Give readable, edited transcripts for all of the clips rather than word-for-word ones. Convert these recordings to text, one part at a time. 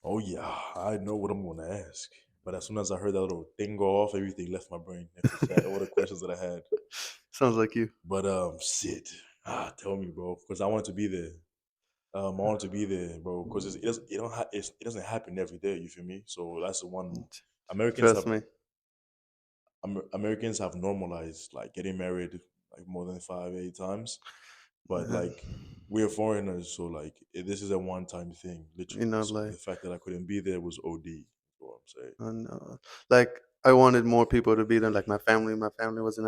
Oh yeah, I know what I'm gonna ask. But as soon as I heard that little thing go off, everything left my brain. I forgot all the questions that I had. Sounds like you. But shit. Tell me, bro, because I wanted to be there. I wanted to be there, bro, because it doesn't happen every day. You feel me? So that's the one. Americans Trust have me. Americans have normalized like getting married like more than 5, 8 times, but Uh, like we're foreigners, so like this is a one-time thing, literally. So like the fact that I couldn't be there was OD. What I'm saying. and like I wanted more people to be there. Like my family. My family was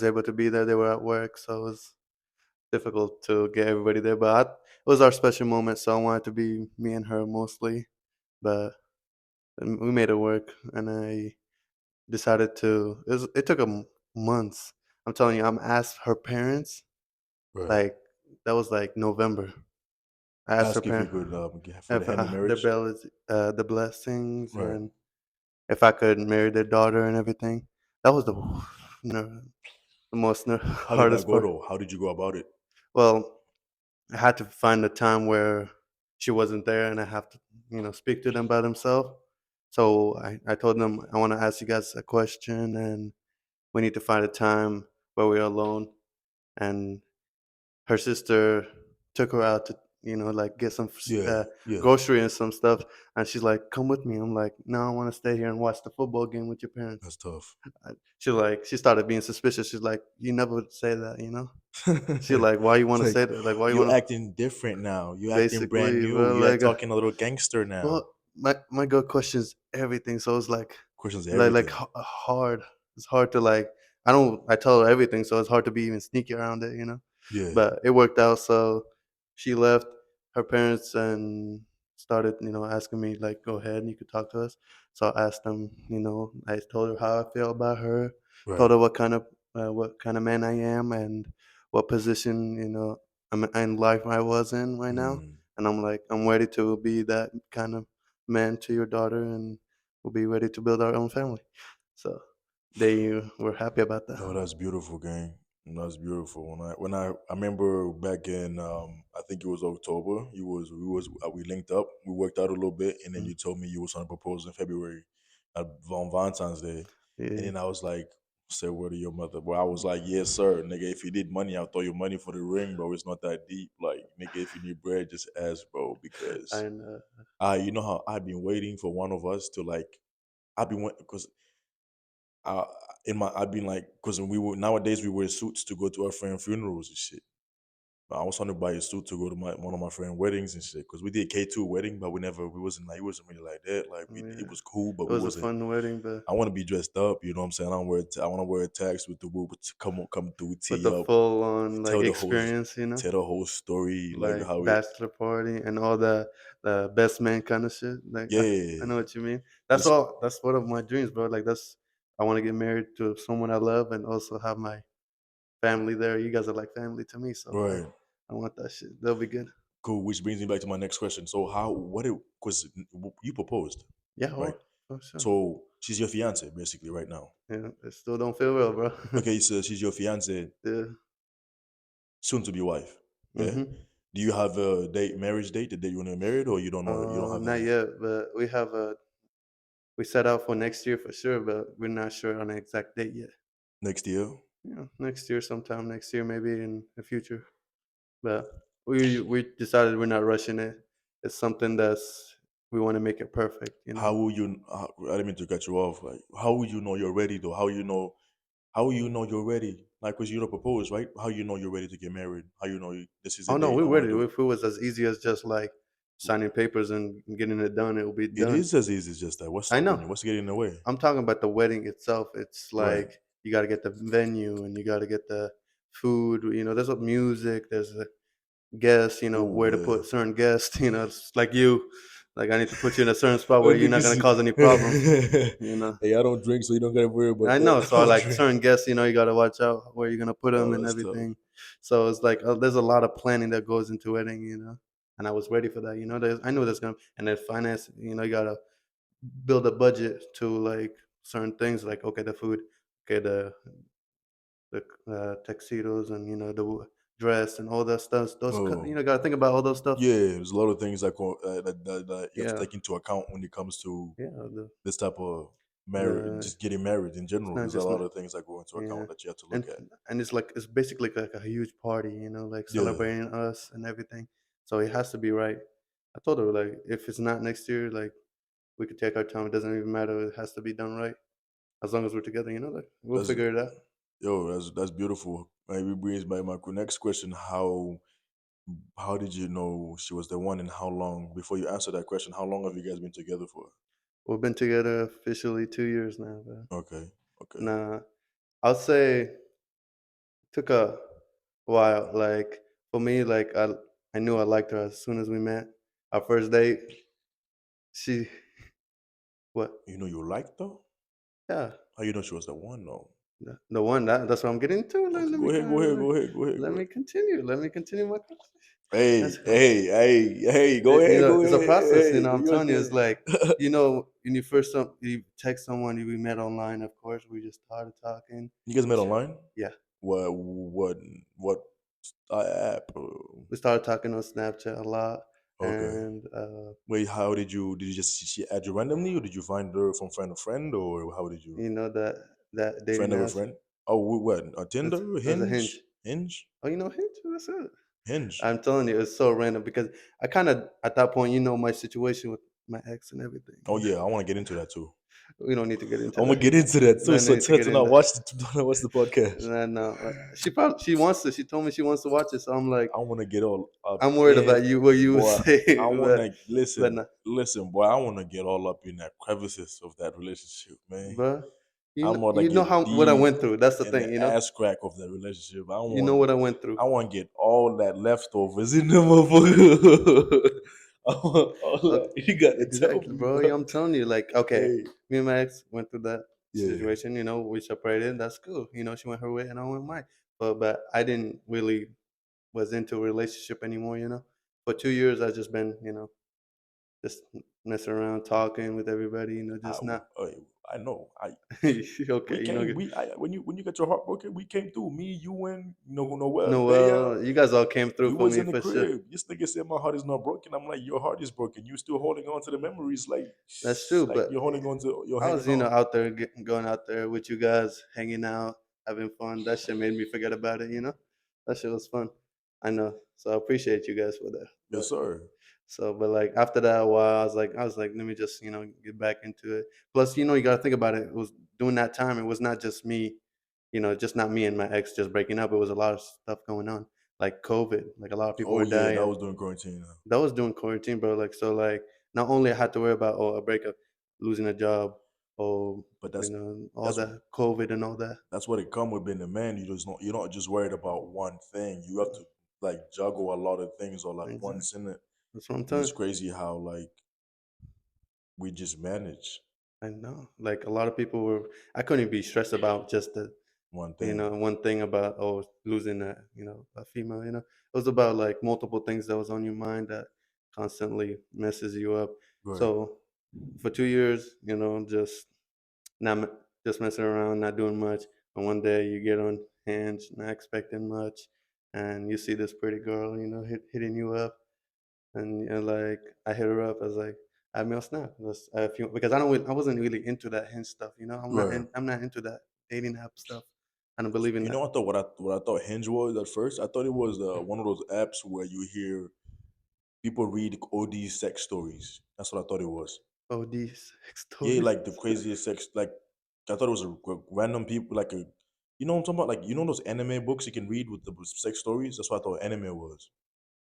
able to be there. They were at work, so it was difficult to get everybody there. But it was our special moment, so I wanted to be me and her mostly. But we made it work, and I decided to. It took months. I'm telling you, I'm asked her parents. Right. Like that was like November. I asked her Ask if you parents could for the if hand in marriage. the blessings Right. and if I could marry their daughter and everything. That was the ner- the most How did that hardest go part. though? How did you go about it? Well, I had to find a time where she wasn't there and I have to, speak to them by themselves. So I told them I want to ask you guys a question and we need to find a time where we're alone. And her sister took her out to, like get some Yeah. Yeah. grocery and some stuff. And she's like, "Come with me." I'm like, "No, I want to stay here and watch the football game with your parents." That's tough. She started being suspicious. She's like, "You never would say that." She's like, "Why you want to Like say that? Like, why you you want to?" acting different now. You acting brand Basically, new. bro, You act like, talking a little gangster now. well, my girl questions everything, so it's like, Questions like everything. hard. It's hard to like. I tell her everything, so it's hard to be even sneaky around it. Yeah. But it worked out. So she left her parents and started, asking me like, "Go ahead, you could talk to us." So I asked them, I told her how I feel about her, told Right. her what kind of man I am and what position, I'm in life I was in right now. Mm. And I'm like, I'm ready to be that kind of man to your daughter, and we'll be ready to build our own family. So they were happy about that. Oh, that's beautiful, gang. That's beautiful. I remember back in I think it was October. We linked up. We worked out a little bit, and then Mm. you told me you was gonna propose in February, on Valentine's Day, and Yeah. then I was like, "Say word to your mother." But I was like, "Yes, sir, nigga. If you need money, I'll throw you money for the ring, bro. It's not that deep. Like, nigga, if you need bread, just ask, bro. Because And you know how I've been waiting for one of us to like, I've been because I I've been like, because nowadays we wear suits to go to our friend funerals and shit. But I was trying to buy a suit to go to my one of my friend weddings and shit. Because we did K2 wedding, but we wasn't like, it wasn't really like that. Like it yeah, was cool, but it we was a wasn't. fun wedding, but I want to be dressed up. You know what I'm saying? I want to wear a tux with the woo, come through, with tee the up, full on like tell the whole experience, tell the whole story, like like how it. bachelor party and all the best man kind of shit. Like I know Yeah, what you mean. it's That's one of my dreams, bro. Like I want to get married to someone I love and also have my family there. You guys are like family to me, so like right. I want that shit. That'll be good. Cool. Which brings me back to my next question. So how what it because you proposed, Yeah, right? for sure. So she's your fiance basically right now. Yeah, it still don't feel real, bro. Okay, so she's your fiance, Yeah. soon to be wife. Yeah. Mm-hmm. Do you have a marriage date, the day you want to get married, or you don't know? You don't have Not any yet, but we set out for next year for sure, but we're not sure on an exact date yet. next year? Next year, sometime next year, maybe in the future. But we decided we're not rushing it. It's something we want to make it perfect. How will you? I didn't mean to cut you off. Like, how will you know you're ready though? How you know? How will you know you're ready? Like, cause you don't propose, right? How you know you're ready to get married? How you know this is the Oh no, date we I want ready. to do it? If it was as easy as just like signing papers and getting it done, it will be It done. is as easy as just that. What's I stopping know. you? What's getting in the way? I'm talking about the wedding itself. It's Right. like you got to get the venue and you got to get the food. There's a music. There's a guests. Oh Where to yeah. put certain guests. It's like you. Like I need to put you in a certain spot where That you're not gonna cause any problems. niggas. You know. Hey, I don't drink, so you don't gotta worry about I that. know. I So I don't like drink. certain guests. You gotta watch out where you're gonna put them Oh, and that's tough. everything. So it's like there's a lot of planning that goes into wedding. And I was ready for that. I knew that's gonna. And then finance. You gotta build a budget to like certain things. Like okay, the food. Okay, the tuxedos and the dress and all that stuff. Oh, Gotta think about all those stuff. yeah. There's a lot of things that you have to Yeah, take into account when it comes to yeah. this type of marriage, The just getting married in it's general. not There's a just lot of things that go into yeah, account that you have to and look at. it's like it's basically like a huge party, like Yeah, celebrating us and everything. So it has to be right. I told her like if it's not next year, like we could take our time. It doesn't even matter. It has to be done right as long as we're together. Like we'll that's figure it out. that's beautiful. Maybe brings by my next question: how did you know she was the one, and how long? Before you answer that question, how long have you guys been together for? We've been together officially 2 years now, but Okay, okay. nah, I'll say took a while. Like for me, like I knew I liked her as soon as we met. Our first date, she what? You know you liked her? Yeah, How you know she was the one though? the one that's what I'm getting to. Let, Okay, let go me ahead, go ahead, go ahead, go ahead, let go me ahead. continue. Let me continue my conversation. Hey, That's hey, hey, hey, go ahead, go it's a ahead. process. Hey, I'm you're telling you, it's good. like when you you text someone we met online. Of course, we just started talking. You guys We met sh- online? yeah, What app? we started talking on Snapchat a lot, Okay. and Wait, how did you just she add you randomly, or did you find her from friend to friend, or how did you that dating friend of a apps. friend? Oh, what? That's Tinder, that's a hinge. Hinge, Oh, Hinge. That's it. Hinge. I'm telling you, it's so random because I kind of at that point, my situation with my ex and everything. Oh yeah, I want to get into that too. We don't need to get I'm into gonna that. get into that too. No So need to get to in not that. watch watch the podcast. No, no. She wants to. She told me she wants to watch it. So I'm like, I want to get all up I'm worried in, about you. What you would boy. I say, want to but listen, no, listen, boy. I want to get all up in that crevices of that relationship, man. bro. I'm gonna You know get how what I deep went through. That's the in thing. the ass crack of that relationship. You know what I went through. I want to get all that leftovers in the motherfucker. I want all Okay, that. You gotta tell exactly, me, bro. bro. Yeah, I'm telling you, like, okay, Hey, me and my ex went through that yeah. situation. We separated. That's cool. She went her way and I went mine. But I didn't really was into a relationship anymore. For 2 years I just been just messing around, talking with everybody. I, Just not I know. We okay. came. When you got your heart broken, we came through. Me, you, and Noel, Thea. Noel, you guys all came through We for was me in the for sure. crib. This nigga said my heart is not broken. I'm like, your heart is broken. You still holding on to the memories, That's true, like but you're holding on to. You're I was hanging on. out there going out there with you guys, hanging out, having fun. That shit made me forget about it. That shit was fun. I know, so I appreciate you guys for that. Yes, sir. But like after that a while, I was like, let me just get back into it. Plus, you got to think about it. It was during that time. It was not just me, just not me and my ex just breaking up. It was a lot of stuff going on, like COVID. Like a lot of people Oh were yeah, that dying. was during quarantine. That was during quarantine, bro. Like so, like not only I had to worry about a breakup, losing a job, or But all that's that COVID and all that. that's what it come with being a man. You're not just worried about one thing. You have to like juggle a lot of things all at Exactly. once in it. That's what I'm And telling it's you. crazy how like we just manage I know. Like a lot of people were. I couldn't be stressed about just the one thing. one thing about losing a female. It was about like multiple things that was on your mind that constantly messes you up. Right. So for 2 years, not just messing around, not doing much. And one day you get on Hinge, not expecting much, and you see this pretty girl, hitting you up, and like I hit her up. I was like, "Add me on Snap." Because I wasn't really into that Hinge stuff. Right. I'm not into that dating app stuff. I don't believe in You that. know, what I thought Hinge was at first. I thought it was one of those apps where you hear people read OD sex stories. That's what I thought it was. Oh, these Yeah, stories. like the craziest sex. Like I thought it was random people. You know what I'm talking about? Like you know those anime books you can read with the sex stories. That's what I thought anime was.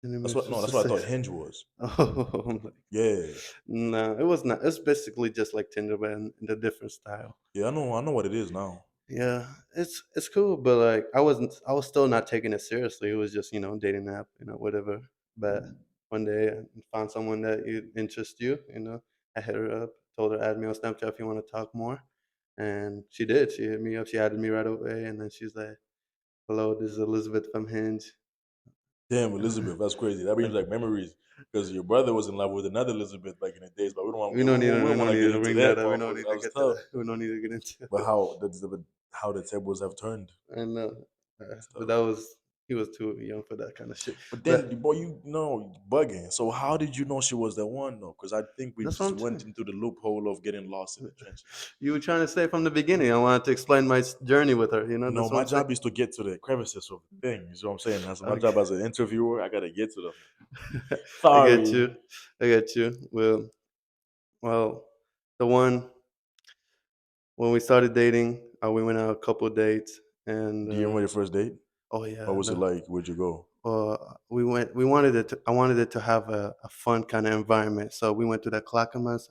That's what I thought Sex. Hinge was. Oh, Yeah, no, it was not. It's basically just like Tinder, but in a different style. yeah, I know what it is now. Yeah, it's cool, but like I was still not taking it seriously. It was just dating app, whatever. But one day I found someone that interests you. I hit her up, told her add me on Snapchat if you want to talk more, and she did. She hit me up. She added me right away, and then she's like, "Hello, this is Elizabeth from Hinge." Damn, Elizabeth, that's crazy. That brings back memories because your brother was in love with another Elizabeth back in the days, but we We don't don't want to need get to into bring that that, up. We don't motherfucker. need That to was get to tough. that. We don't need to get into But it. how the tables have turned? And It's but tough. he was too young for that kind of shit. But But then, boy, you know, bugging. So how did you know she was the one though? Because I think we that's what just I'm went saying. into the loophole of getting lost in the trenches. You were trying to say from the beginning. I wanted to explain my journey with her. You know, No, that's what my I'm saying. job is to get to the crevices of the thing. You know what I'm saying? That's my Okay. job as an interviewer. I gotta get to them. I get Sorry. you. I get you. Well, the one when we started dating, we went on a couple of dates, and Do you remember your first date? oh What yeah, was it like? Where'd you go? we went. We wanted it. I wanted it to have a fun kind of environment, so we went to the Clackamas,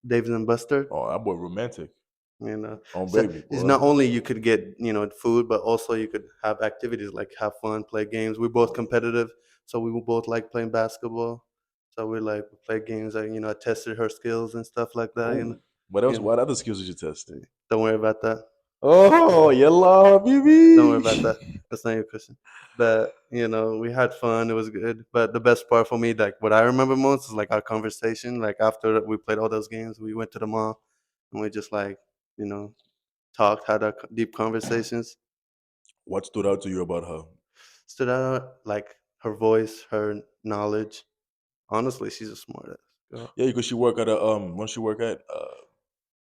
David and Buster. Oh, that boy romantic. You know, Oh, so baby, it's boy. not only you could get food, but also you could have activities like have fun, play games. We're both Oh, yeah. competitive, so we were both like playing basketball. So we like play games. I tested her skills and stuff like that. Oh, what else? You know. What other skills did you test? Don't worry about that. Oh, yellow, Don't worry about baby. that. That's not your question. But we had fun. It was good. But the best part for me, like what I remember most, is like our conversation. Like after we played all those games, we went to the mall and we just like you know talked, had our deep conversations. What stood out to you about her? Stood out like her voice, her knowledge. Honestly, she's a smart ass girl. Yeah, because she work at a once she work at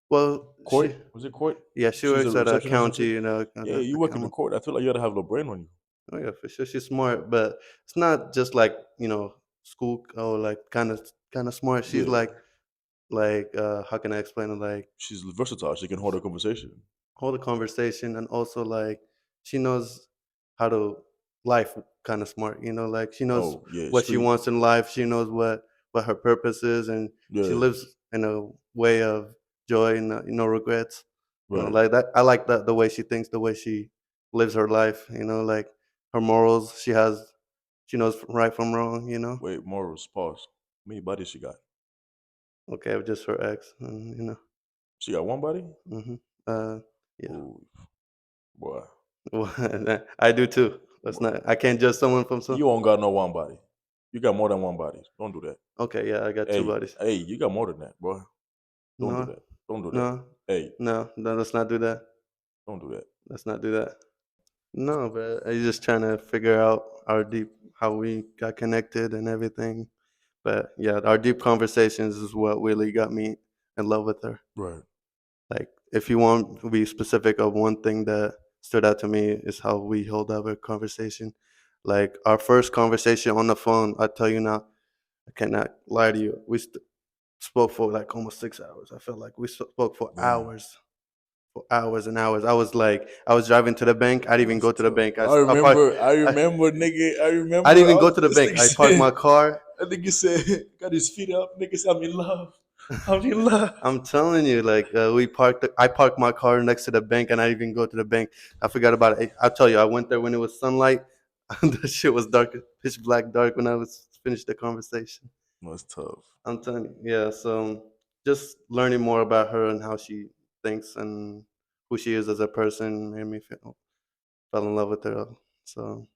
Well, court. Was it court? yeah, she She's a works at a receptionist or some county, shit. at Yeah, you the work in the county. court. I feel like you gotta have a little brain on you. Oh yeah, for sure. She's smart, but it's not just like school or like kind of smart. She's Yeah, how can I explain it? Like she's versatile. She can hold a conversation. hold a conversation, and also like she knows how to life kind of smart. Like she knows Oh yeah, what she street. wants in life. She knows what her purpose is, and she Yeah, lives in a way of joy and no regrets. right. Like that. I like that the way she thinks, the way she lives her life. Like her morals. She knows right from wrong. Wait, morals. Pause. How many bodies she got? Okay, just her ex. And, She got one body. hmm uh, yeah. Oh boy, Well, I do too. That's boy. not. I can't judge someone from some. You don't got no one body. You got more than one body. Don't do that. Okay, yeah, I got two Hey, bodies. hey, you got more than that, boy. Don't do No, that. Don't do that. no, Hey, no, no. Let's not do that. don't do that. Let's not do that. No, but I'm just trying to figure out our deep how we got connected and everything. But yeah, our deep conversations is what really got me in love with her. Right. Like, if you want to be specific of one thing that stood out to me is how we hold our conversation. Like our first conversation on the phone, I tell you now, I cannot lie to you. We spoke for like almost 6 hours. I felt like we spoke Damn. for hours and hours. I was driving to the bank. I didn't even That's go to the tough. bank. I I parked. remember. I I, remember, nigga. I I remember. didn't even go to the This bank. nigga I parked said. my car. That nigga said, got his feet up. Nigga said, I'm in love. I'm in love. I'm telling you, like I parked my car next to the bank, and I didn't even go to the bank. I forgot about it. I'll tell you, I went there when it was sunlight. The shit was dark, pitch black dark when I was finished the conversation. That's tough. I'm telling you, yeah. So just learning more about her and how she thinks and who she is as a person made me fell in love with her. So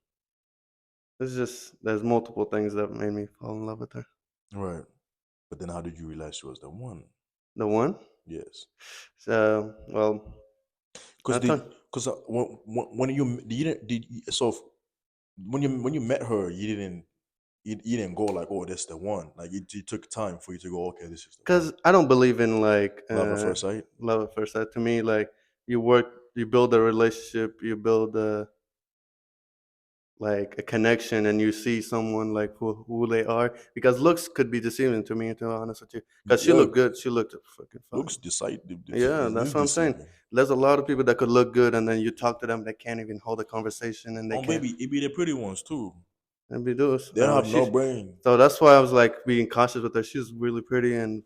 there's multiple things that made me fall in love with her. Right. But then how did you realize she was the one? The one, Yes. well, Because I did thought because when you didn't did you- so f- when you met her you didn't go like, oh, that's the one, like it took time for you to go, okay, this is the one. because I don't believe in like Love at first sight. love at first sight. To me, like you work, you build a relationship, you build a connection, and you see someone like who they are. Because looks could be deceiving to me, to be honest with you. Because she Yeah, looked good, she looked fucking looks fine. decide Yeah, it that's is what I'm saying. deceiving. There's a lot of people that could look good, and then you talk to them, they can't even hold a conversation, and they Oh can't baby, it be the pretty ones too. and be doers. They don't have no brain. So that's why I was like being cautious with her. She's really pretty and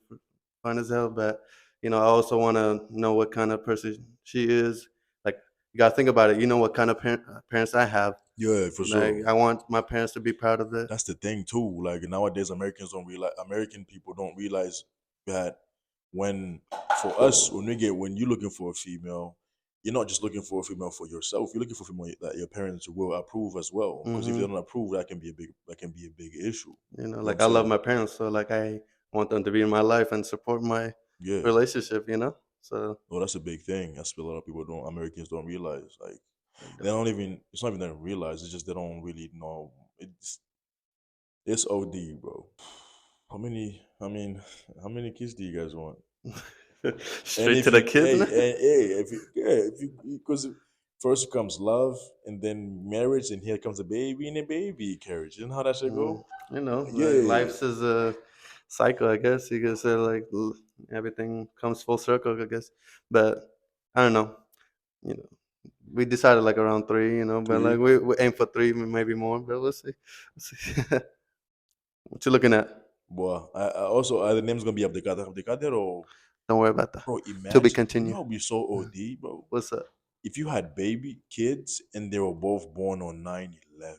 fine as hell, but I also want to know what kind of person she is. Like you gotta think about it. You know what kind of parents I have. Yeah, for Like sure. I want my parents to be proud of it. That's the thing too. Like nowadays, American people don't realize that when for us when you're looking for a female, you're not just looking for a female for yourself. You're looking for a female that your parents will approve as well. Because if they hmm don't approve, that can be a big issue. You know what I'm Like I love saying? my parents, so like I want them to be in my life and support my Yeah. relationship. So Well, that's a big thing. That's what a lot of people don't Americans don't realize. Like Like They that. don't even. It's not even they don't realize. It's just they don't really know. It's OD, bro. How many? I mean, how many kids do you guys want? And Straight to if the you, kids hey, now. if you, yeah, if you, because first comes love, and then marriage, and here comes a baby and a baby carriage. You know how that should Mm, go? like Yeah, life's is a cycle, I guess. You could say like everything comes full circle, I guess. But I don't know. You know, we decided like around three. But like three. we aim for three, maybe more. But we'll see. We'll see. What you looking at? Boy, I also the name's gonna be Abdelkader. Abdelkader, or Don't worry about that. bro, To be imagine. You know, continued. it'd be so OD, bro. What's up? If you had baby kids and they were both born on 9/11.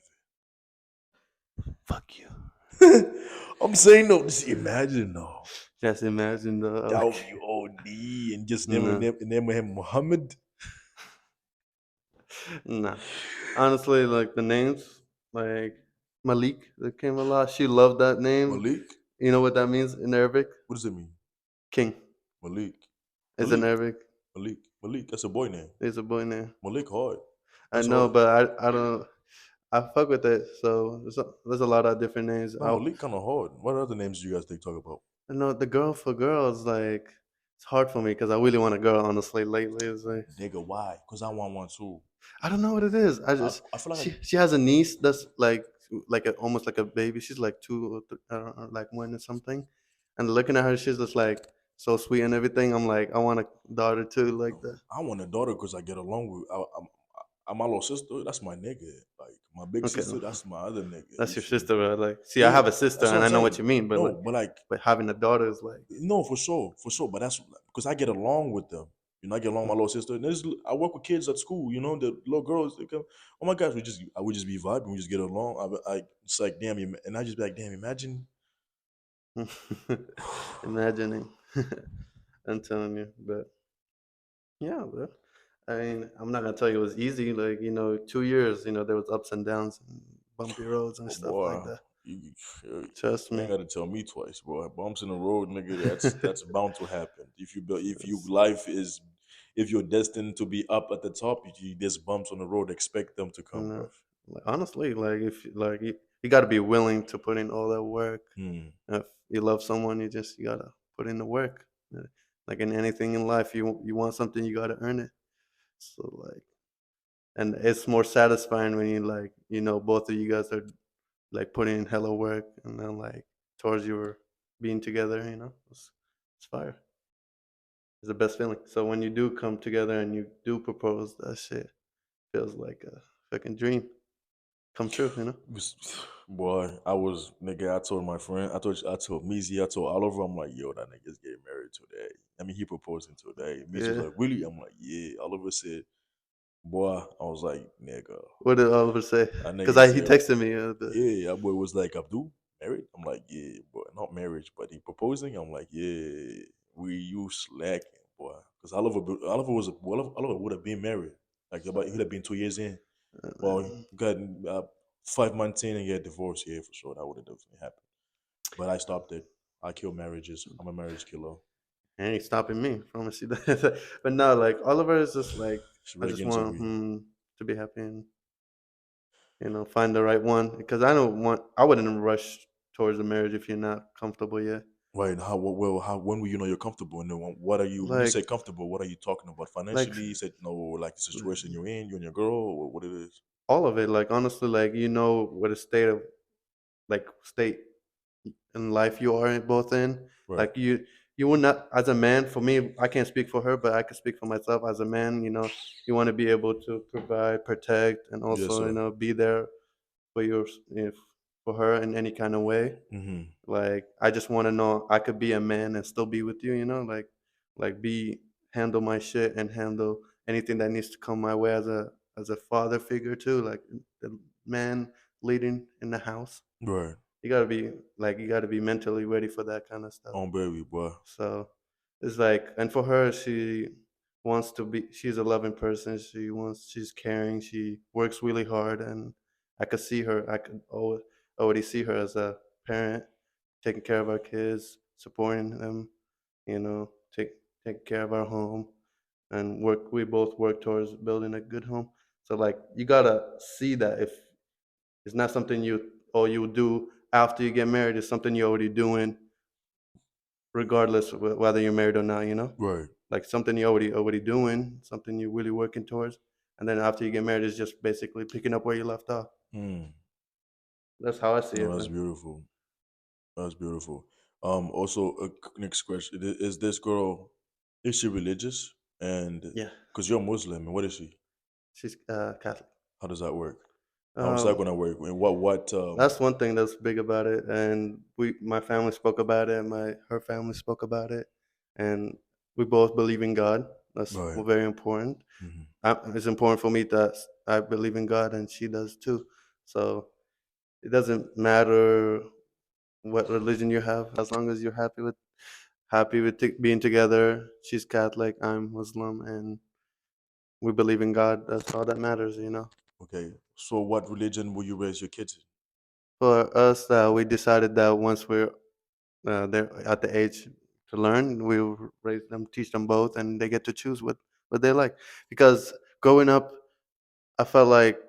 Fuck you. I'm saying no. Just imagine though. Just imagine the That would like, be OD, and just no, name him Muhammad. nah. Honestly, like the names, like Malik, that came a lot. She loved that name. Malik. You know what that means in Arabic? What does it mean? King Malik. is in Malik. Arabic. Malik. Malik. That's a boy name. It's a boy name. Malik hard. I That's know, hard. but I don't. I fuck with it. So there's a lot of different names. No, Malik kind of hard. What other names do you guys think talk about? I know the girl for girls like it's hard for me because I really want a girl. Honestly, lately it's like Nigga, why? Cause I want one too. I don't know what it is. I I, just I feel like she has a niece that's like almost like a baby. She's like two or I don't know, like one or something. And looking at her, she's just like so sweet and everything. I'm like, I want a daughter too, like that. I want a daughter because I get along with. My little sister. That's my nigga. Like my big Okay, sister. That's my other nigga. that's You your feel me? sister, right? Like, see, I Yeah, have a sister, that's what and I'm I know what saying. you mean, but No, like, but like but having a daughter is like, no, for sure. But that's because I get along with them. You know, I get along with my little sister. And I work with kids at school. You know, the little girls. They come, oh my gosh, I would just be vibing. We just get along. It's like damn, and I just be like, damn, imagine. imagining. I'm telling you, but yeah, but I mean, I'm not gonna tell you it was easy. Like, 2 years, there was ups and downs and bumpy roads and Oh stuff like boy, that. Trust you ain't me. got to tell me twice, bro. Bumps in the road, nigga. That's bound to happen. If you Yes. life is, if you're destined to be up at the top, there's bumps on the road. Expect them to come, bro. Like, honestly, like if like you got to be willing to put in all that work. Hmm. If you love someone, you gotta put in the work. Like in anything in life, you want something, you gotta earn it. So like, and it's more satisfying when both of you guys are like putting in hella work, and then like towards your being together. It's fire. It's the best feeling. So when you do come together and you do propose, that shit feels like a fucking dream come true. Was- Boy, I was nigga. I told my friend. I told Meezy. I told Oliver. I'm like, yo, that nigga's getting married today. I mean, he proposing today. Meezy was Yeah. like, really? I'm like, yeah. Oliver said, boy. I was like, nigga. What did Oliver say? That Because nigga he said, texted me. yeah. That boy was like, Abdul married. I'm like, yeah, boy, not marriage, but he proposing. I'm like, yeah. You slacking, boy. Because Oliver would have been married. Like about he would have been 2 years in. Well, Uh, he got 5 months in and get divorced. Yeah, for sure, that would have definitely happened. But I stopped it. I kill marriages. I'm a marriage killer. ain't stopping me. Promise you that. But no, like Oliver is just like Should I read just against want agree. him to be happy and find the right one because I wouldn't rush towards the marriage if you're not comfortable yet. Right? How when will you know you're comfortable? And then what are you when you Like say comfortable? What are you talking about? like Financially? You said no, like the situation you're in, you and your girl, or what it is? all of it. Like honestly, like what a state in life you are both in. Right. Like you would not as a man. For me, I can't speak for her, but I can speak for myself. As a man, you want to be able to provide, protect, and Yes, also sir. be there for if for her in any kind of way. Mm-hmm. Like I just want to know I could be a man and still be with you. Like be handle my shit and handle anything that needs to come my way as a father figure too. Like the man leading in the house. Right. You gotta be mentally ready for that kind of stuff. On baby, boy. So it's like, and for her, she's a loving person. She's caring. She works really hard, and I could already see her as a parent, taking care of our kids, supporting them, take care of our home, and we both work towards building a good home. So like you gotta see that if it's not something you do after you get married, it's something you're already doing regardless of whether you're married or not. Right. Like something you're already doing, something you're really working towards, and then after you get married, it's just basically picking up where you left off. Hmm. That's how I see No, it, that's man. beautiful. That's beautiful. Also, next question: Is this girl, is she religious? And Yeah, because you're Muslim, and what is she? she's Catholic. How does that work? How is that Um, gonna work? And what? that's one thing that's big about it, and my family spoke about it, her family spoke about it, and we both believe in God. That's Right. very important. Hmm. It's important for me that I believe in God, and she does too. So it doesn't matter what religion you have, as long as you're happy with being together. She's Catholic, I'm Muslim, and we believe in God. That's all that matters. Okay. So, what religion will you raise your kids in? For us, we decided that once they're at the age to learn, we will raise them, teach them both, and they get to choose what they like. Because growing up, I felt like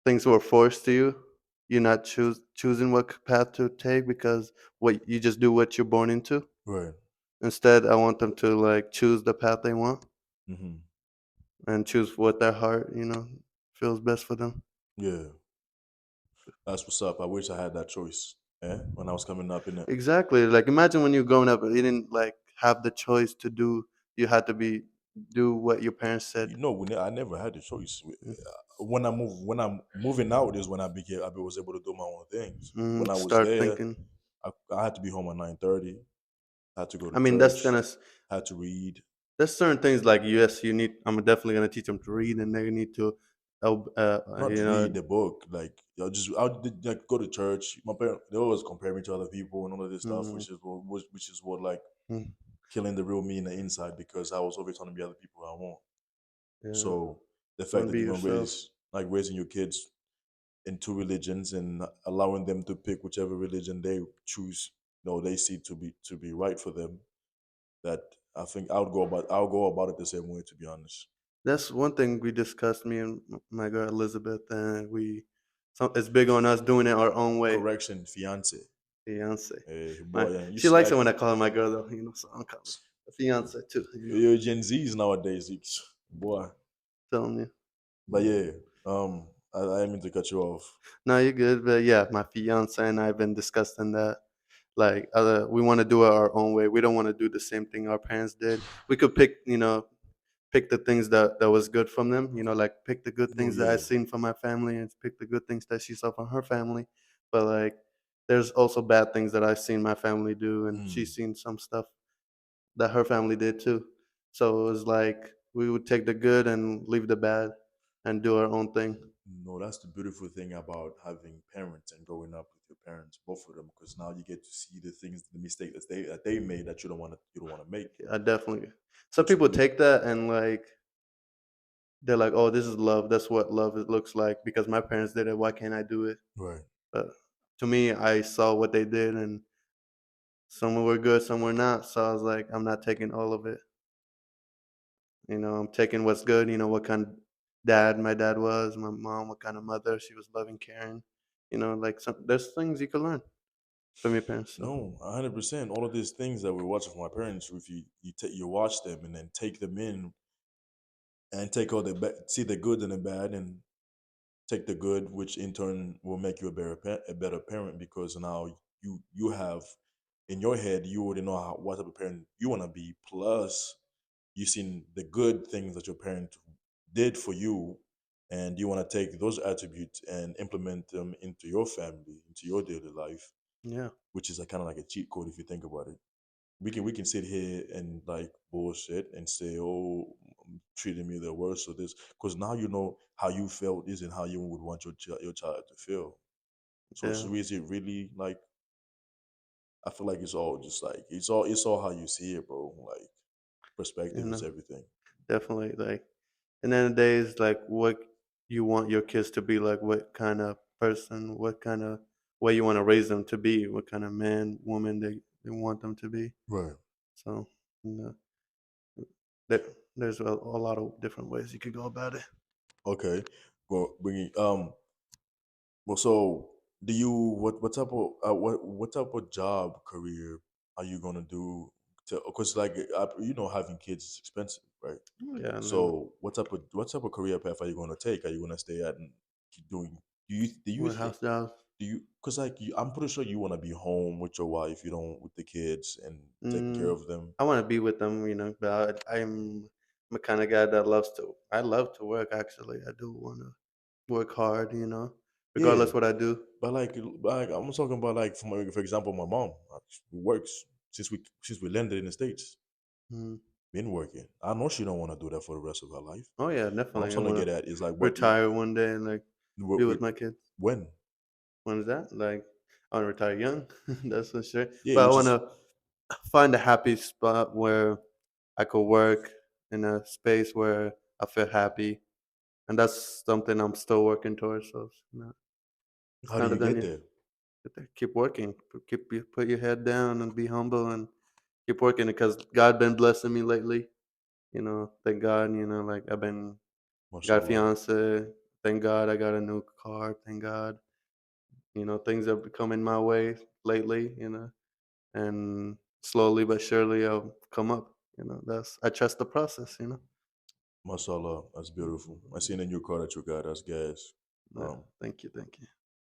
things were forced to you. You're not choosing what path to take because what you just do what you're born into. Right. Instead, I want them to like choose the path they want Hmm. and choose what their heart, feels best for them. Yeah. That's what's up. I wish I had that choice. When I was coming up in it. Exactly. Like imagine when you're growing up, you didn't like have the choice to do. You had to do what your parents said. I never had the choice. Mm, When I'm moving out is when I was able to do my own things. When I was Start there, thinking. I had to be home at 9:30. Had to go to I mean, that's church. gonna. Had to read. There's certain things like yes, you need. I'm definitely gonna teach them to read, and they need to, Not read the book. Like I did like go to church. My parents they always compare me to other people and all of this stuff, mm, which is what like mm, killing the real me in the inside because I was always trying to be other people I want. yeah. So the Want fact to that be you're gonna yourself. raising your kids in two religions and allowing them to pick whichever religion they choose, they see to be right for them. That I think I'll go about it the same way. To be honest, That's one thing we discussed, me and my girl Elizabeth, and it's big on us doing it our own way. correction, fiance. Fiance, Boy, yeah, she likes it when I call her my girl though, so I'm calling her fiance too. you're Gen Zs nowadays, boy. Telling you. But yeah, I didn't mean to cut you off. No, you're good, but yeah, my fiance and I've been discussing that. Like, we want to do it our own way. We don't want to do the same thing our parents did. We could pick the things that was good from them. Like pick the good No, things that I yeah. seen from my family and pick the good things that she saw from her family. But like, there's also bad things that I've seen my family do, and Hmm. she's seen some stuff that her family did too. So it was like we would take the good and leave the bad, and do our own thing. No, that's the beautiful thing about having parents and growing up with your parents, both of them, because now you get to see the mistake that they made that you don't want to make, I definitely. Some which is people beautiful. take that and like they're like, "Oh, this is love. That's what love it looks like." Because my parents did it, why can't I do it? Right. But to me, I saw what they did, and some were good, some were not. So I was like, I'm not taking all of it. I'm taking what's good. What kind of dad my dad was, my mom, what kind of mother she was, loving, caring. Like there's things you can learn from your parents. So No, 100%. All of these things that we're watching from our parents, if you watch them and then take them in and take all see the good and the bad and take the good, which in turn will make you a better parent because now you have in your head you already know what type of parent you want to be. Plus, you've seen the good things that your parent did for you, and you want to take those attributes and implement them into your family, into your daily life, yeah, which is a kind of like a cheat code if you think about it. We can sit here and like bullshit and say, "Oh, treating me the worst," or this, because now you know how you felt isn't how you would want your child to feel. yeah, Is it really like? I feel like it's all just like it's all how you see it, bro. Like you perspective is know, everything. definitely. Like, and then the days, like, what you want your kids to be like, what kind of person, what kind of way you want to raise them to be, what kind of man, woman they want them to be. Right. So, you know, there, there's a lot of different ways you could go about it. Okay. Go bring it. Well, so do you what type of what type of job career are you gonna do? To because like having kids is expensive, right? Oh, yeah, and then So what type of career path are you gonna take? Are you gonna stay at and keep doing? Do you warehouse jobs. do you because like I'm pretty sure you want to be home with your wife, you don't with the kids and taking care Mm, of them. I want to be with them, but I'm the kind of guy that loves to. I love to work. Actually, I do want to work hard. Yeah, Regardless what I do. but like I'm talking about like for example, my mom she works since we landed in the states. Mm. Been working. I know she don't want to do that for the rest of her life. Oh yeah, What I'm definitely. I trying to want get to at is like retire one day and like be with my kids. when? When is that? Like, I want to retire young. That's for sure. Yeah, But I which want is to find a happy spot where I could work in a space where I feel happy, and that's something I'm still working towards. So it's how do kind you of done get yet. there? Keep working. Put your head down and be humble and keep working because God been blessing me lately. Thank God. Like I've been got a Mashallah. fiance. Thank God I got a new car. Thank God. Things have coming my way lately. And slowly but surely I'll come up. That's I trust the process. Mashallah. That's beautiful. I seen a new car that you got. That's gas. Yeah, Um, thank you.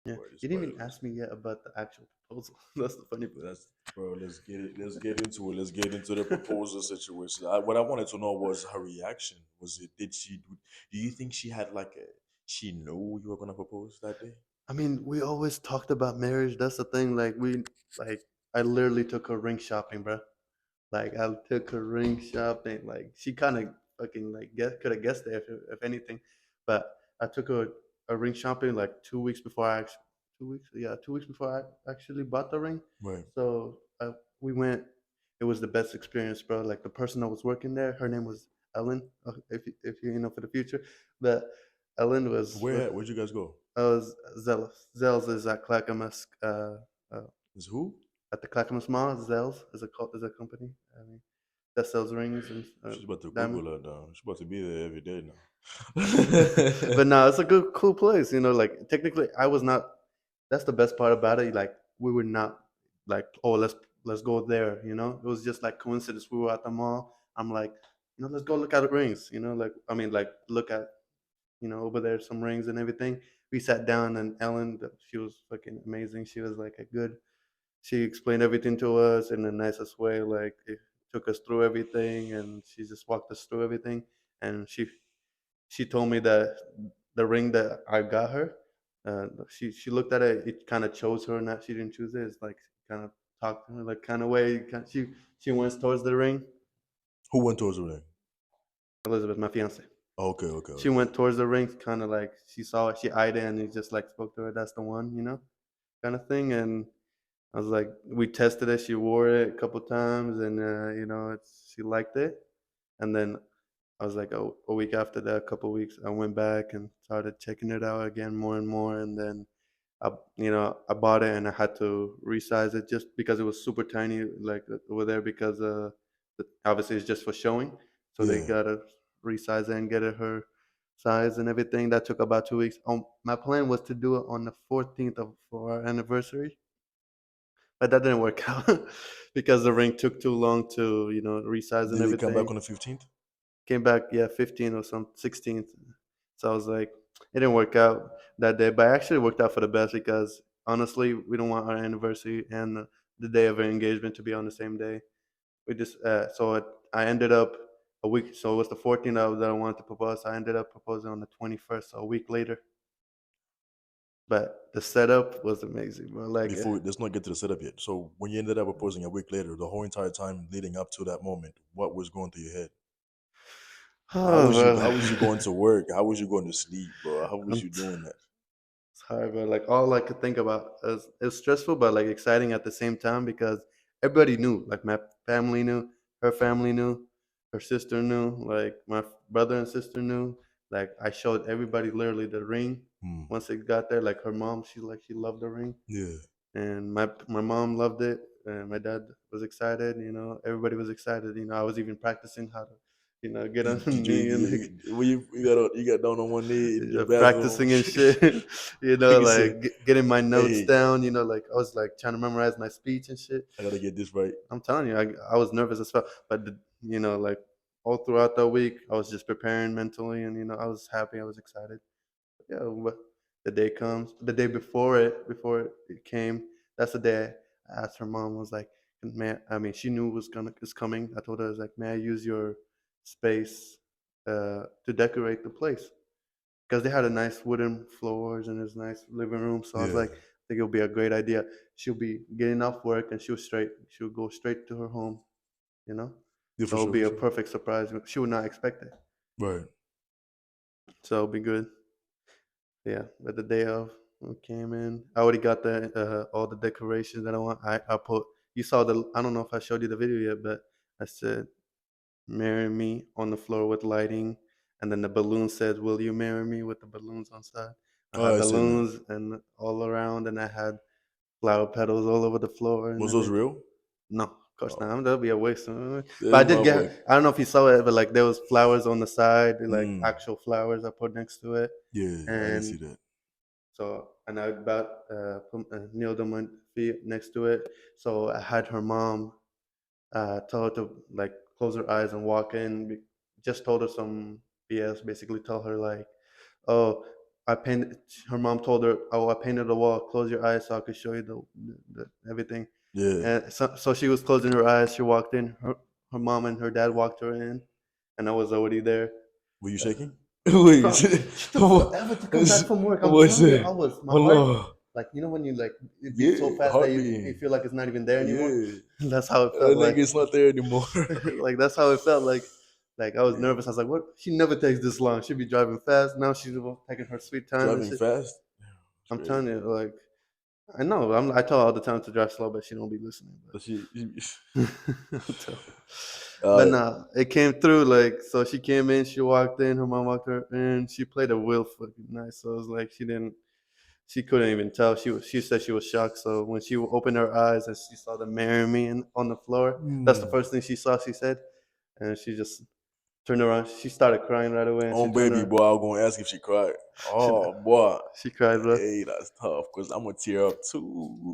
Yeah, but it's you didn't even whatever. ask me yet about the actual proposal. That's the funny part. That's bro. Let's get it. Let's get into it. Let's get into the proposal situation. What I wanted to know was her reaction. Was it? Did she? Do you think she had like a? She knew you were gonna propose that day. I mean, we always talked about marriage. That's the thing. Like, I literally took her ring shopping, bro. Like, I took her ring shopping. Like, she kind of fucking like could have guessed it if anything, but I took her a ring shopping like 2 weeks before I actually 2 weeks. Yeah, 2 weeks before I actually bought the ring. Right. So we went. It was the best experience, bro. Like the person that was working there, her name was Ellen. If you for the future, but Ellen was. Where at? Where'd you guys go? Zell's. Zell's is at Clackamas. Uh, Is who? at the Clackamas Mall, Zell's is a company. I mean, that sells rings and She's about to diamond. Google her now. She's about to be there every day now. But no, it's a good, cool place. Like technically, I was not. That's the best part about it. Like we were not like, oh, let's go there. It was just like coincidence. We were at the mall. I'm like, let's go look at the rings. Like I mean, like look at over there some rings and everything. We sat down and Ellen, she was fucking amazing. She was like a good. She explained everything to us in the nicest way. Like it took us through everything, and she just walked us through everything. And she told me that the ring that I got her, she looked at it. It kind of chose her, not she didn't choose it. It's like kind of talked to her, like kind of way. She went towards the ring. Who went towards the ring? Elizabeth, my fiance. Okay, okay, She okay. went towards the ring, kind of like she saw it, she eyed it, and he just like spoke to her. That's the one, kind of thing. And I was like, we tested it. She wore it a couple times, and she liked it. And then I was like, a week after that, a couple weeks, I went back and started checking it out again more and more. And then I bought it and I had to resize it just because it was super tiny, like over there, because obviously it's just for showing. So they Yeah. gotta resize it and get it her size and everything. That took about 2 weeks. My plan was to do it on the 14th for our anniversary, but that didn't work out because the ring took too long to resize and Did they come back everything. on the 15th? Came back, yeah, 15 or some 16th. So I was like, it didn't work out that day, but it actually worked out for the best because honestly, we don't want our anniversary and the day of our engagement to be on the same day. We just I ended up a week. So it was the 14th that I wanted to propose. I ended up proposing on the 21st, so a week later. But the setup was amazing, bro. Like, Let's not get to the setup yet. So when you ended up proposing a week later, the whole entire time leading up to that moment, what was going through your head? How oh, was you? bro. How was you going to work? How was you going to sleep, bro? How was I'm you doing that? It's hard, but like all I could think about is it's stressful, but like exciting at the same time because everybody knew. Like my family knew, her family knew, her sister knew, like my brother and sister knew. Like I showed everybody literally the ring Hmm. once it got there. Like her mom, she loved the ring, Yeah. and my mom loved it, and my dad was excited. Everybody was excited. I was even practicing how to get on the Did knee and like, when you got down on one knee in your bathroom? practicing and shit. Like you said, Like getting my notes hey, down. Like I was like trying to memorize my speech and shit. I gotta get this right. I'm telling you, I was nervous as well. But like all throughout the week, I was just preparing mentally, and I was happy, I was excited. Yeah, but the day comes, the day before it came. That's the day I asked her mom. I was like, "Man, I mean, she knew it was coming." I told her, I was like, "May I use your space to decorate the place?" Because they had a nice wooden floors and this nice living room. So I was Yeah, like, "I think it'll be a great idea." She'll be getting off work and she'll go straight to her home. You know, yeah, so for it'll sure, be for a sure. perfect surprise. She would not expect it, Right. so it'll be good. Yeah, but the day of, I came in. I already got the all the decorations that I want. I put. You saw the. I don't know if I showed you the video yet, but I said, "Marry me" on the floor with lighting, and then the balloon said, "Will you marry me?" with the balloons on side. I Oh, had I seen that. balloons and all around, and I had flower petals all over the floor and Was those everything. real? No, of course Oh, not. That'd be a waste. But I that's did my get. boy. I don't know if you saw it, but like there was flowers on the side, like Mm, actual flowers I put next to it, yeah, I didn't see and that. so, and I about kneeled on my feet next to it. So I had her mom tell her to like close her eyes and walk in. Just told her some BS. Basically, tell her like, "Oh, I painted." Her mom told her, "Oh, I painted the wall. Close your eyes so I could show you the everything." Yeah. And so she was closing her eyes. She walked in. Her mom and her dad walked her in, and I was already there. Were you Uh, shaking? Wait. Bro, she took forever to come back from work. I'm What's telling you, it? I was my heart Allah. like when you like it beats so Yeah, fast that you heartbeat. feel like it's not even there anymore. Yeah. That's how it That felt like. nigga's not there anymore. Like that's how it felt like I was Yeah. nervous. I was like, what? She never takes this long. She'd be driving fast. Now she's taking her sweet time and Driving shit. fast? It's I'm crazy. telling you, like I know. I tell her all the time to drive slow, but she don't be listening. But she, But I'll tell her. But uh, nah, it came through. Like so, she came in. She walked in. Her mom walked her in. She played a real fucking nice. So it was like she didn't. She couldn't even tell. She said she was shocked. So when she opened her eyes and she saw the marry me on the floor, that's the mm, first thing she saw. She said, and she just turned around. She started crying right away, and oh baby boy, I was gonna ask if she cried. she, Oh boy, she cried, bro. hey, that's tough because I'm gonna tear up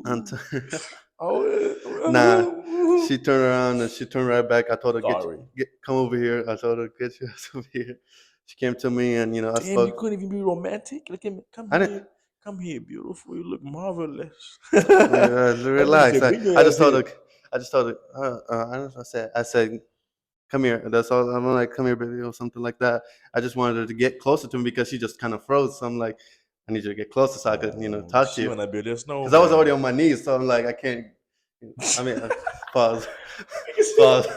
And too. t- nah, Oh, she turned around and she turned right back. I told her, sorry. come over here. I told her, get your ass over here. She came to me, and I Damn, you spoke. couldn't even be romantic. Look at me. I didn't. Come here, beautiful. You look marvelous. Yeah, That bitch relax. can bring your I ass just told here. her. I just told her. I said, come here. That's all. I'm like, come here, baby, or something like that. I just wanted her to get closer to me because she just kind of froze. So I'm like, I need you to get closer so I could, Oh, talk to she you. wanna build a Because I was already snowman. on my knees, so I'm like, I can't. I mean, pause, Nigga said, pause.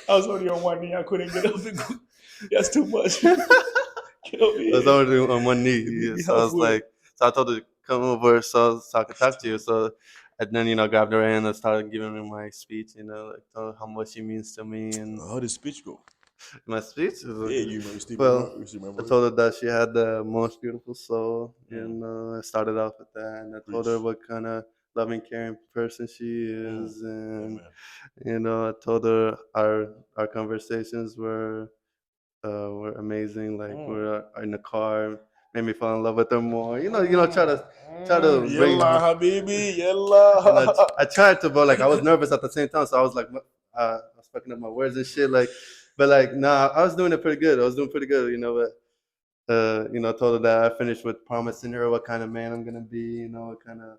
I was already on one knee. I couldn't get up and go. That's too much. I Get over was here. already on one knee. Meet Yeah, me so I was halfway. like, so I told her to come over so I could That's talk to too you. much. So and then grabbed her hand and started giving her my speech. Like told her how much she means to me and How did speech go? my speech. Yeah, you remember? You still Well, remember? You still I remember it? told her that she had the most beautiful soul, Mm, and I started off with that. And I told her preach. what kind of loving, caring person she Mm, is, and amen. I told her our conversations were amazing. Like Mm. we're in the car, made me fall in love with her more. Try to bring. Yalla, habibi, And I, yalla. I tried to, but like I was nervous at the same time, so I was like, I was fucking up my words and shit. Like, but like, nah, I was doing it pretty good. I was doing pretty good, But I told her that I finished with promising her what kind of man I'm gonna be, what kind of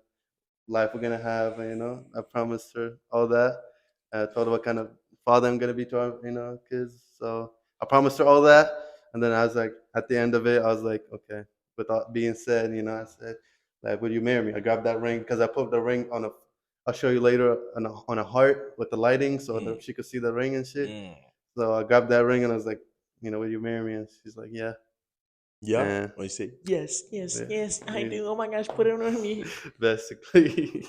life we're gonna have. I promised her all that. I told her what kind of father I'm gonna be to our, kids. So I promised her all that, and then I was like, at the end of it, I was like, okay. With that being said, I said, like, would you marry me? I grabbed that ring because I put the ring on a. I'll show you later on a heart with the lighting, so Mm, that she could see the ring and shit. mm. So I grabbed that ring and I was like, will you marry me? And she's like, yeah. Yeah? And What you say? Yes, yes, yeah, yes, I yeah. do. Oh my gosh, put it on me. Basically,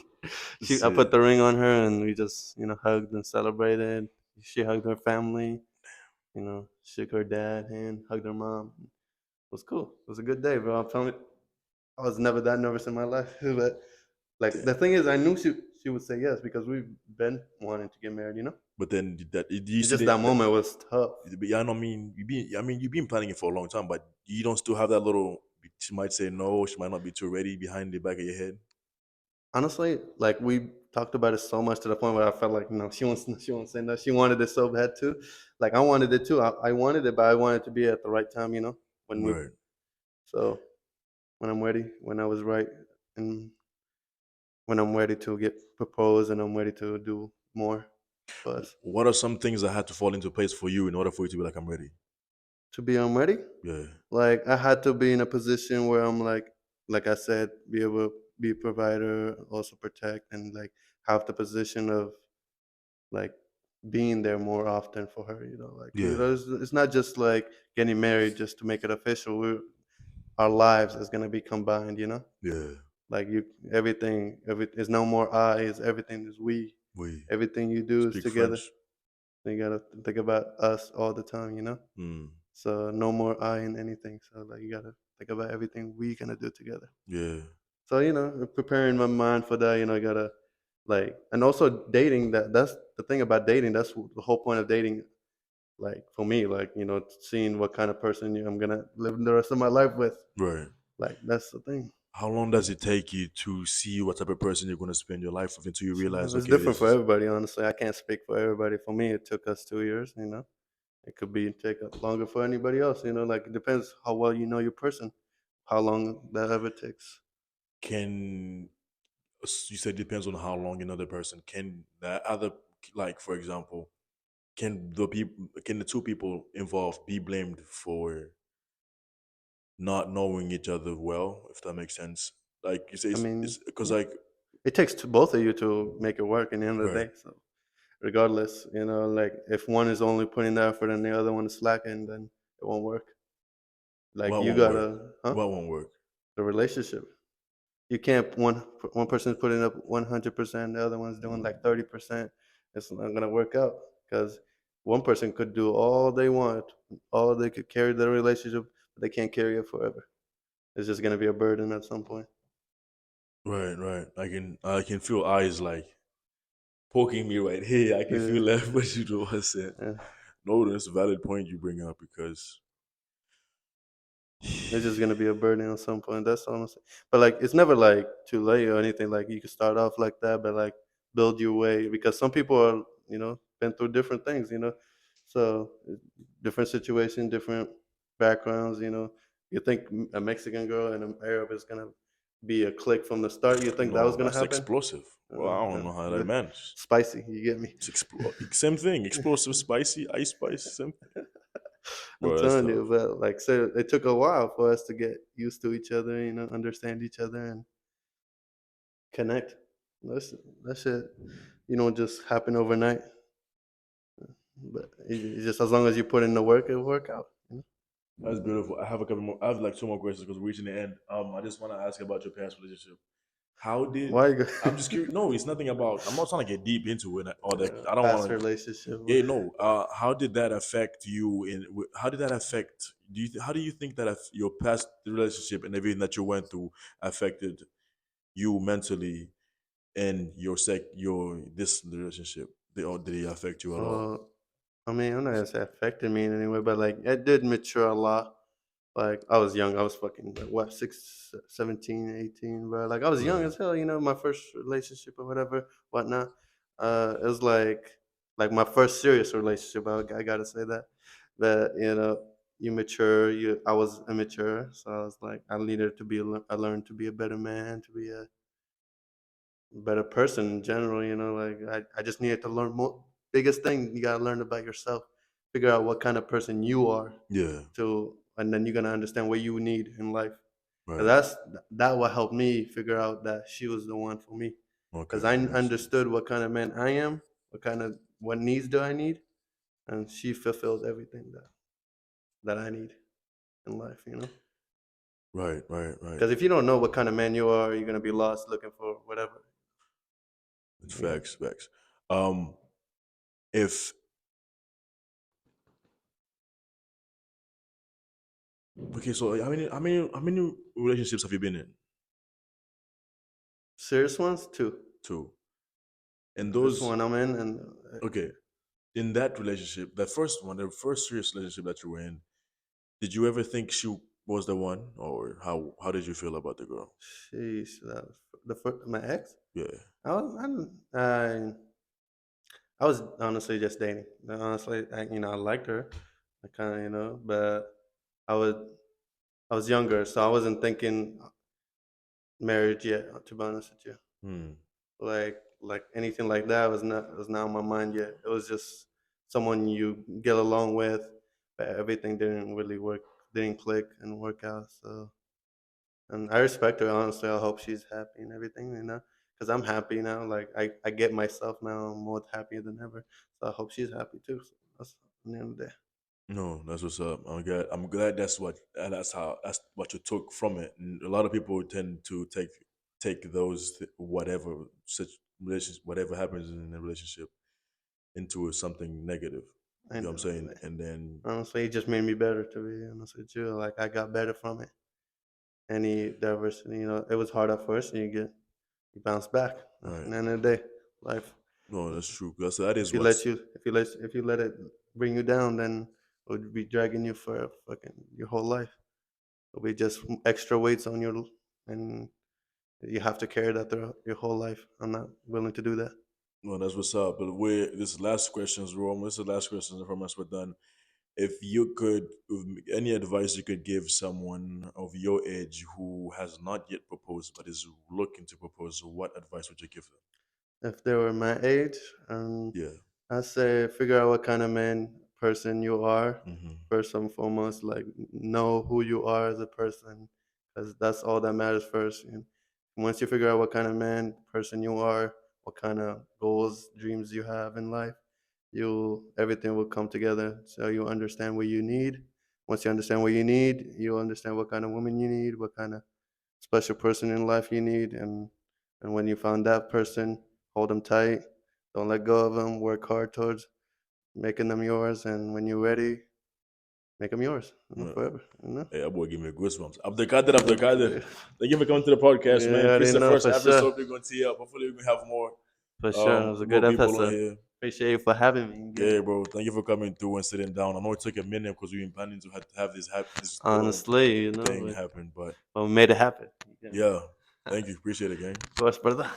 I put Shit. the ring on her, and we just hugged and celebrated. She hugged her family, shook her dad hand, hugged her mom. It was cool. It was a good day, bro. I'm telling you, I was never that nervous in my life. But like Damn. the thing is, I knew she would say yes because we've been wanting to get married. But then that you It's see just that that, moment was tough. but yeah, I know, you've been planning it for a long time, but you don't still have that little. She might say no. She might not be too ready behind the back of your head. Honestly, like we talked about it so much to the point where I felt like no, she won't say no. She wanted it so bad too. Like I wanted it too. I wanted it, but I wanted it to be at the right time, when we. Right. So when I'm ready, when I was right, and when I'm ready to get proposed and I'm ready to do more for us. What are some things that had to fall into place for you in order for you to be like, I'm ready? To be I'm ready, Yeah. like I had to be in a position where I'm like I said, be able to be a provider, also protect, and like have the position of like being there more often for her. Like Yeah. it's not just like getting married just to make it official. Our lives is gonna be combined. Yeah. Like every there's no more I, is everything is we. We Everything you do is speak together. French. You gotta think about us all the time. Mm. So no more I in anything. So like you gotta think about everything we gonna do together. Yeah. So preparing my mind for that. I gotta like, and also dating. That's the thing about dating. That's the whole point of dating. Like for me, like seeing what kind of person I'm gonna live the rest of my life with. Right. Like that's the thing. How long does it take you to see what type of person you're going to spend your life with until you realize, It's okay, different this for is everybody. Honestly, I can't speak for everybody. For me, it took us 2 years. It could be take longer for anybody else. Like it depends how well you know your person, how long that ever takes. can you said depends on how long you know the person. Can that other, like for example, can the two people involved be blamed for not knowing each other well, if that makes sense? Like you say, I mean, it's because yeah, like it takes both of you to make it work. In the end of the right. day, so regardless, like if one is only putting the effort and the other one is slacking, then it won't work. Like What you won't work? gotta, huh? What won't work? The relationship. You can't one person's putting up 100%, the other one's doing like 30%. It's not gonna work out because one person could do all they want, all they could carry the relationship, but they can't carry it forever. It's just gonna be a burden at some point. Right, right. I can feel eyes like poking me right here. I can feel Yeah, that what you do was said. yeah. No, that's a valid point you bring up because It's just gonna be a burden at some point. That's all I'm saying. But like, it's never like too late or anything. Like you can start off like that, but like build your way because some people are, been through different things. So different situation, different backgrounds. You think a Mexican girl and an Arab is gonna be a click from the start? You think that was no, gonna that's happen? explosive. Well, I don't know how that The managed. spicy. You get me? It's same thing. Explosive, spicy, ice spice, same thing. I'm Bro, that's telling you, tough. but like, so it took a while for us to get used to each other, understand each other, and connect. That's that shit. Just happen overnight. But it's just as long as you put in the work, it'll work out. That's beautiful. I have a couple more. I have like two more questions because we're reaching the end. I just want to ask about your past relationship. How did Why you I'm just curious? No, it's nothing about. I'm not trying to get deep into it. All that I don't past want to. relationship? Yeah, no. How did that affect you? How did that affect? How do you think that your past relationship and everything that you went through affected you mentally and your this relationship? Or did it affect you at all? I mean, I'm not gonna say affected me in any way, but like it did mature a lot. Like I was young. I was fucking like, what, 17, 18, bro. Like I was young Right. as hell. My first relationship or whatever, whatnot. It was like my first serious relationship. I gotta say that. That you mature. I was immature, so I was like I needed to be. I learned to be a better man, to be a better person in general. Like I just needed to learn more. Biggest thing you gotta learn about yourself. Figure out what kind of person you are Yeah. and then you're gonna understand what you need in life. And Right. that what helped me figure out that she was the one for me, because Okay. I Makes sense. understood what kind of man I am, what needs do I need, and she fulfilled everything that I need in life. Right. Right. Right. Because if you don't know what kind of man you are, you're gonna be lost looking for whatever. It's You know. facts. Facts. Um. If okay, so how many relationships have you been in? Serious ones too. Two. And This those one I'm in, and okay. in that relationship, that first one, the first serious relationship that you were in, did you ever think she was the one, or how did you feel about the girl? Sheesh, that was the first, my ex. Yeah. I was honestly just dating. Honestly, I liked her. I kind of, but I would, I was younger, so I wasn't thinking marriage yet. To be honest with you, Hmm. like anything like that was not on my mind yet. It was just someone you get along with, but everything didn't really work, didn't click and work out. So, and I respect her honestly. I hope she's happy and everything, because I'm happy now. Like I get myself now. I'm more happier than ever. So I hope she's happy too. So that's the end of the day. No, that's what's up. I'm glad that's what you took from it. And a lot of people tend to take those whatever such relations whatever happens in a relationship into something negative. I You know what I'm know. saying? Like, And then honestly, it just made me better. To be honest with you, like I got better from it. Any diversity, it was hard at first, and you bounce back. all At right. the end of the day, life. No, that's true. That If is you let what's you, if you let it bring you down, then it would be dragging you for fucking your whole life. It'll be just extra weights on your, and you have to carry that throughout your whole life. I'm not willing to do that. no, that's what's up. But we're this is last questions, Rome. This is the last questions from us. We're done. If you could, any advice you could give someone of your age who has not yet proposed but is looking to propose, what advice would you give them? If they were my age, Yeah. I say figure out what kind of man person you are Hmm. first and foremost. Like know who you are as a person, because that's all that matters first. And once you figure out what kind of man person you are, what kind of goals, dreams you have in life, you everything will come together. So you understand what you need. Once you understand what you need, you understand what kind of woman you need, what kind of special person in life you need, and when you found that person, hold them tight, don't let go of them, work hard towards making them yours, and when you're ready, make them yours, Yeah. forever, Hey, that boy give me goosebumps. Abdelkader, Abdelkader. Yeah, Thank you for coming to the podcast, man. yeah, I This is didn't the know first for sure. episode we're going to tee up. Hopefully, we can have For sure, it was a good more people on episode. here. Appreciate you for having me again. Yeah, bro. Thank you for coming through and sitting down. I know it took a minute because we've been planning to have this little Honestly, thing happen, but but we made it happen. Yeah. yeah. Thank you. Appreciate it, gang. Of course, brother.